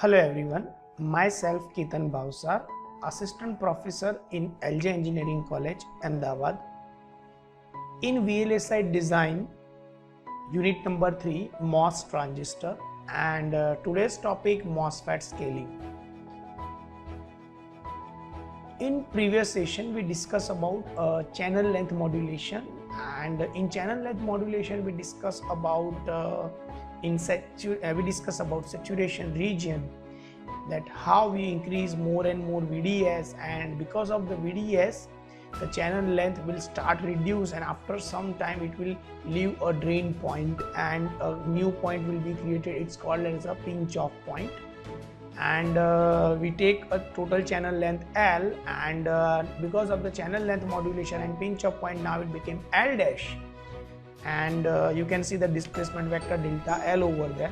Hello everyone, myself Ketan Bhavsar, Assistant Professor in LJ Engineering College, Ahmedabad. In VLSI Design, Unit number 3, MOS transistor, and today's topic MOSFET scaling. In previous session, we discussed about channel length modulation, and in channel length modulation, we discussed about saturation region, that how we increase more and more VDS, and because of the VDS the channel length will start reduce, and after some time it will leave a drain point and a new point will be created. It's called as a pinch off point, and we take a total channel length L, and because of the channel length modulation and pinch off point, now it became L dash, and you can see the displacement vector delta L over there,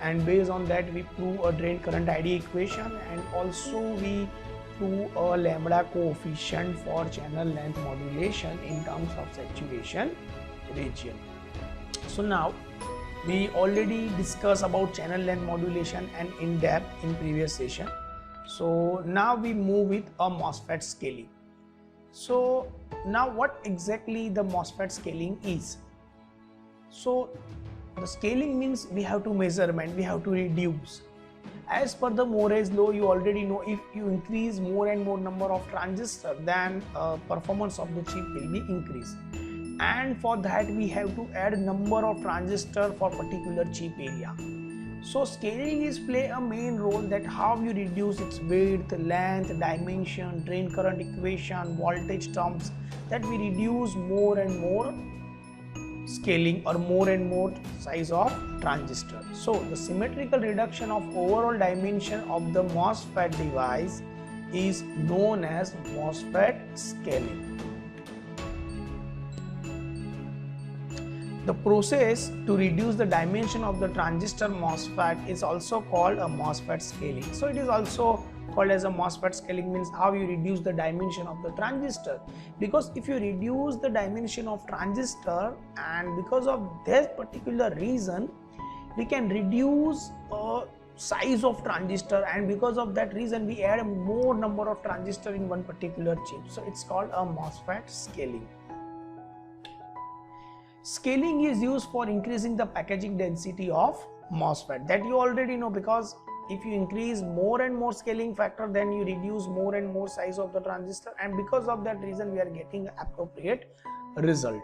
and based on that we prove a drain current ID equation, and also we prove a lambda coefficient for channel length modulation in terms of saturation region. So now we already discussed about channel length modulation and in depth in previous session. So now we move with a MOSFET scaling. So now what exactly the MOSFET scaling is? So the scaling means we have to measurement, we have to reduce. As per the Moore's law, you already know, if you increase more and more number of transistors, then performance of the chip will be increased. And for that we have to add number of transistors for particular chip area. So scaling is play a main role, that how you reduce its width, length, dimension, drain current equation, voltage terms, that we reduce more and more scaling or more and more size of transistor. So the symmetrical reduction of overall dimension of the MOSFET device is known as MOSFET scaling. The process to reduce the dimension of the transistor MOSFET is also called a MOSFET scaling. So it is also called as a MOSFET scaling, means how you reduce the dimension of the transistor, because if you reduce the dimension of transistor, and because of that particular reason we can reduce size of transistor, and because of that reason we add a more number of transistor in one particular chip. So it's called a MOSFET scaling. Scaling is used for increasing the packaging density of MOSFET, that you already know, because if you increase more and more scaling factor, then you reduce more and more size of the transistor, and because of that reason we are getting appropriate result.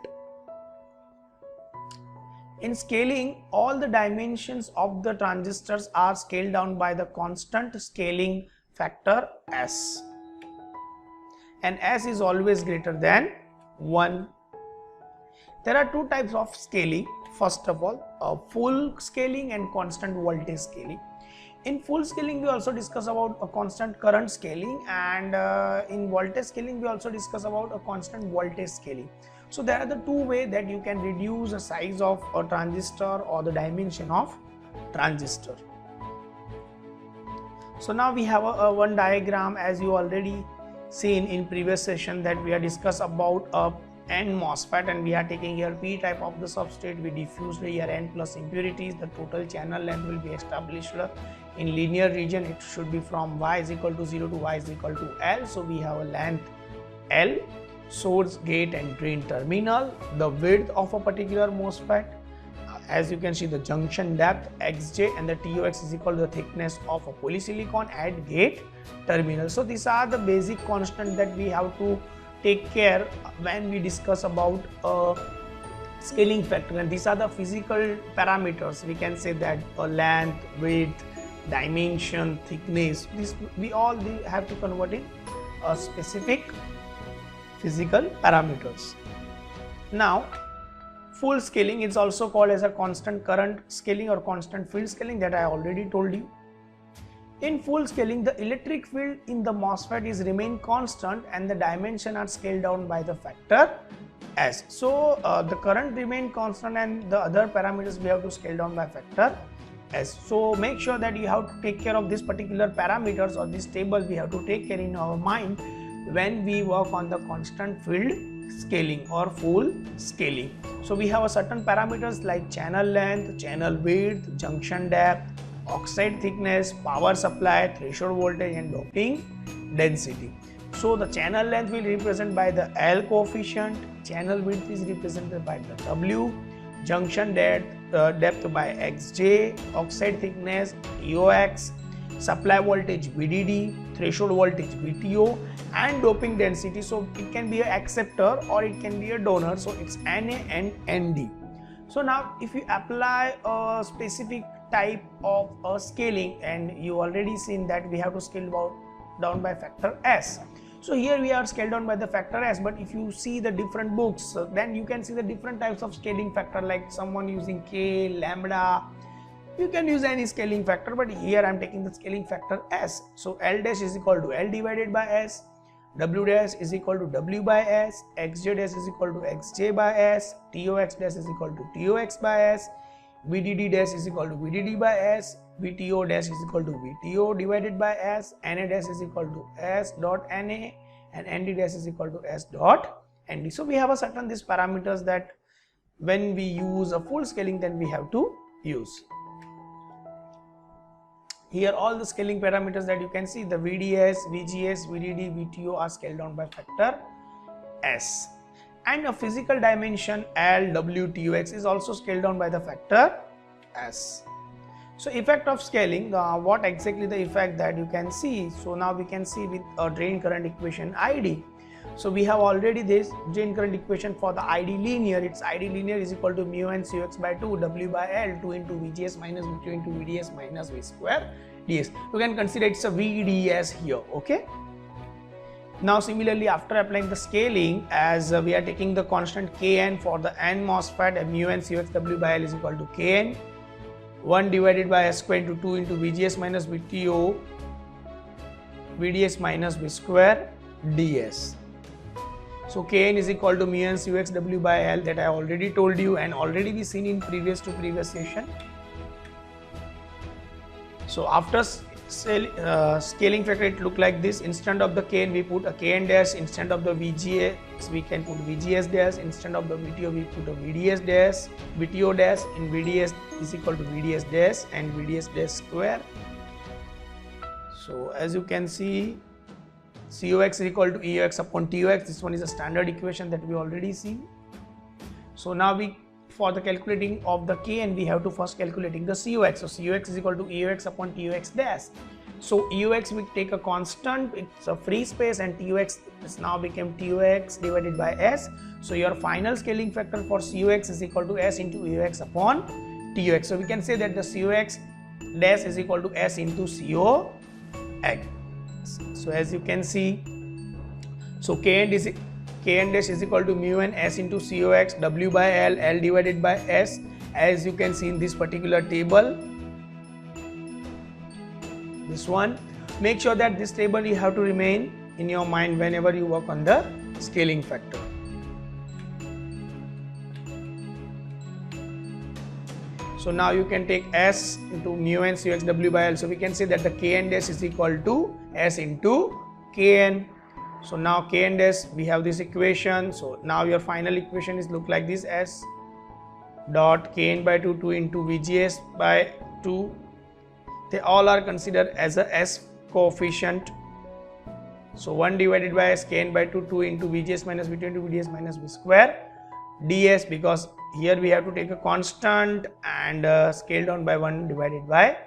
In scaling, all the dimensions of the transistors are scaled down by the constant scaling factor S, and S is always greater than 1. There are two types of scaling. First of all, full scaling and constant voltage scaling. In full scaling we also discuss about a constant current scaling, and in voltage scaling we also discuss about a constant voltage scaling. So there are the two ways that you can reduce the size of a transistor or the dimension of transistor. So now we have one diagram, as you already seen in previous session, that we have discussed about a N MOSFET, and we are taking here P type of the substrate. We diffused here N plus impurities. The total channel length will be established in linear region. It should be from y is equal to 0 to y is equal to L. So we have a length L, source, gate and drain terminal. The width of a particular MOSFET, as you can see, the junction depth xj, and the TOX is equal to the thickness of a polysilicon at gate terminal. So these are the basic constants that we have to take care when we discuss about scaling factor, and these are the physical parameters. We can say that length, width, dimension, thickness, this we all have to convert in specific physical parameters. Now full scaling is also called as a constant current scaling or constant field scaling, that I already told you. In full scaling, the electric field in the MOSFET is remain constant and the dimension are scaled down by the factor S. So the current remain constant and the other parameters we have to scale down by factor S. So make sure that you have to take care of this particular parameters, or this table we have to take care in our mind when we work on the constant field scaling or full scaling. So we have a certain parameters like channel length, channel width, junction depth, oxide thickness, power supply, threshold voltage and doping density. So the channel length will represent by the L coefficient, channel width is represented by the W, junction depth by Xj, oxide thickness EOX, supply voltage VDD, threshold voltage VTO and doping density. So it can be an acceptor or it can be a donor, so it's Na and Nd. So now if you apply a specific type of scaling, and you already seen that we have to scale down by factor S. So here we are scaled down by the factor S, but if you see the different books, then you can see the different types of scaling factor, like someone using K, lambda. You can use any scaling factor, but here I am taking the scaling factor S. So L dash is equal to L divided by S, W dash is equal to W by S, Xj dash is equal to Xj by S, Tox dash is equal to Tox by S, VDD dash is equal to VDD by S, VTO dash is equal to VTO divided by S, Na dash is equal to S dot Na, and Nd dash is equal to S dot Nd. So we have a certain these parameters that when we use a full scaling, then we have to use. Here all the scaling parameters that you can see, the VDS, VGS, VDD, VTO are scaled down by factor S. And a physical dimension L, W, Tox is also scaled down by the factor S. So effect of scaling, what exactly the effect that you can see? So now we can see with a drain current equation ID. So we have already this drain current equation for the ID linear. Its ID linear is equal to mu n Cux by 2 W by L 2 into VGS minus V2 into VDS minus V square ds. You can consider it's a VDS here, okay. Now similarly, after applying the scaling, as we are taking the constant Kn for the n MOSFET, mu n Cux W by L is equal to Kn 1 divided by S square into 2 into VGS minus VTO VDS minus V square ds. So Kn is equal to mu n Cux W by L, that I already told you and already we seen in previous session. So after scaling factor, it look like this. Instead of the Kn we put a Kn dash, instead of the VGS we can put VGS dash, instead of the VTO we put a VDS dash, VTO dash, in VDS is equal to VDS dash and VDS dash square. So as you can see, Cux is equal to EOX upon Tox. This one is a standard equation that we already see. So now for the calculating of the Kn, we have to first calculating the Cux. So Cux is equal to EOX upon Tox dash. So EOX we take a constant, it's a free space, and Tox is now became Tox divided by S. So your final scaling factor for Cux is equal to S into EOX upon Tox. So we can say that the Cux dash is equal to S into Cox. So as you can see, so Kn dash is equal to mu n S into Cox W by L, L divided by S, as you can see in this particular table. This one, make sure that this table you have to remain in your mind whenever you work on the scaling factor. So now you can take S into mu n Cux W by L. So we can say that the Kn dash is equal to S into Kn. So now Kn dash, we have this equation. So now your final equation is look like this: S dot Kn by 2 into VGS by 2. They all are considered as a S coefficient. So 1 divided by S Kn by 2 into VGS minus V2 into VDS minus V square ds, because here we have to take a constant and scale down by 1 divided by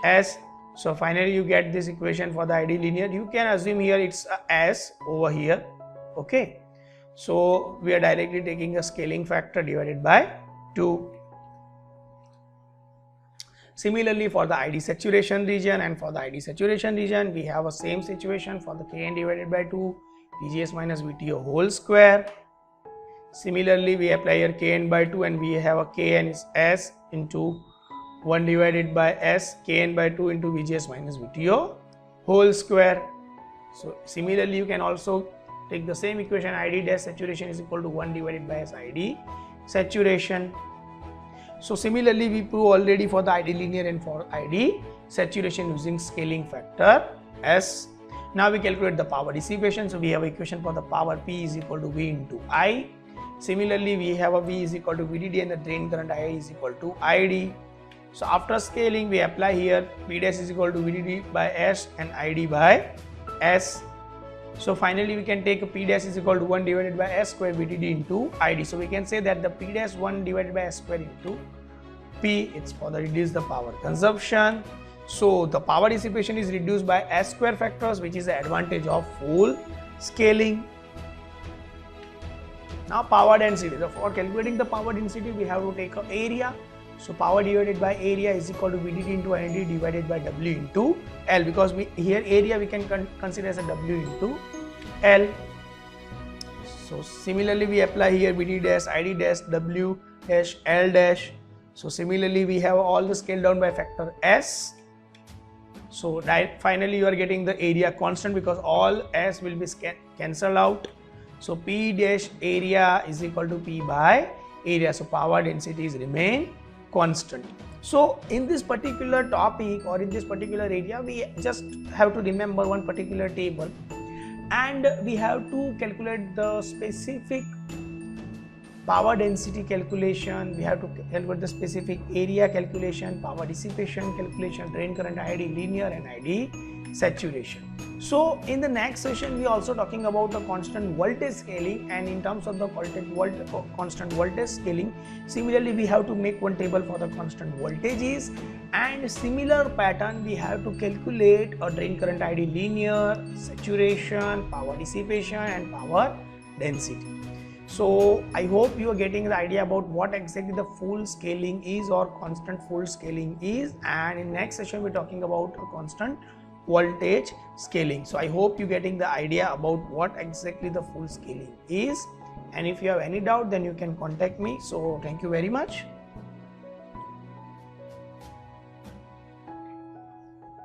S. So finally you get this equation for the ID linear. You can assume here it's a S over here, okay. So we are directly taking a scaling factor divided by 2. Similarly, for the ID saturation region, and for the ID saturation region we have a same situation for the Kn divided by 2 VGS minus VTO whole square. Similarly, we apply here Kn by 2 and we have a Kn is S into 1 divided by S Kn by 2 into VGS minus VTO whole square. So similarly, you can also take the same equation, ID dash saturation is equal to 1 divided by S ID saturation. So similarly, we prove already for the ID linear and for ID saturation using scaling factor S. Now we calculate the power dissipation. So we have equation for the power P is equal to V into I. Similarly, we have a V is equal to VDD and the drain current I is equal to ID. So after scaling, we apply here P dash is equal to VDD by S and ID by S. So finally we can take a P dash is equal to 1 divided by S square VDD into ID. So we can say that the P dash 1 divided by S square into P, it's for the reduce the power consumption. So the power dissipation is reduced by S square factors, which is the advantage of full scaling. Now power density. So for calculating the power density, we have to take a area. So power divided by area is equal to VDD into ID divided by W into L, because here area we can consider as a W into L. So similarly we apply here VD dash, ID dash, W dash, L dash. So similarly we have all the scale down by factor S. So finally you are getting the area constant because all S will be cancelled out. So P dash area is equal to P by area. So power density is remain constant. So in this particular topic or in this particular area, we just have to remember one particular table, and we have to calculate the specific power density calculation, we have to calculate the specific area calculation, power dissipation calculation, drain current ID linear and ID saturation. So in the next session we are also talking about the constant voltage scaling, and in terms of the constant voltage scaling, similarly we have to make one table for the constant voltages, and similar pattern we have to calculate a drain current ID linear, saturation, power dissipation and power density. So I hope you are getting the idea about what exactly the full scaling is or constant full scaling is, and in next session we're talking about a constant voltage scaling. So I hope you're getting the idea about what exactly the full scaling is, and if you have any doubt then you can contact me. So thank you very much.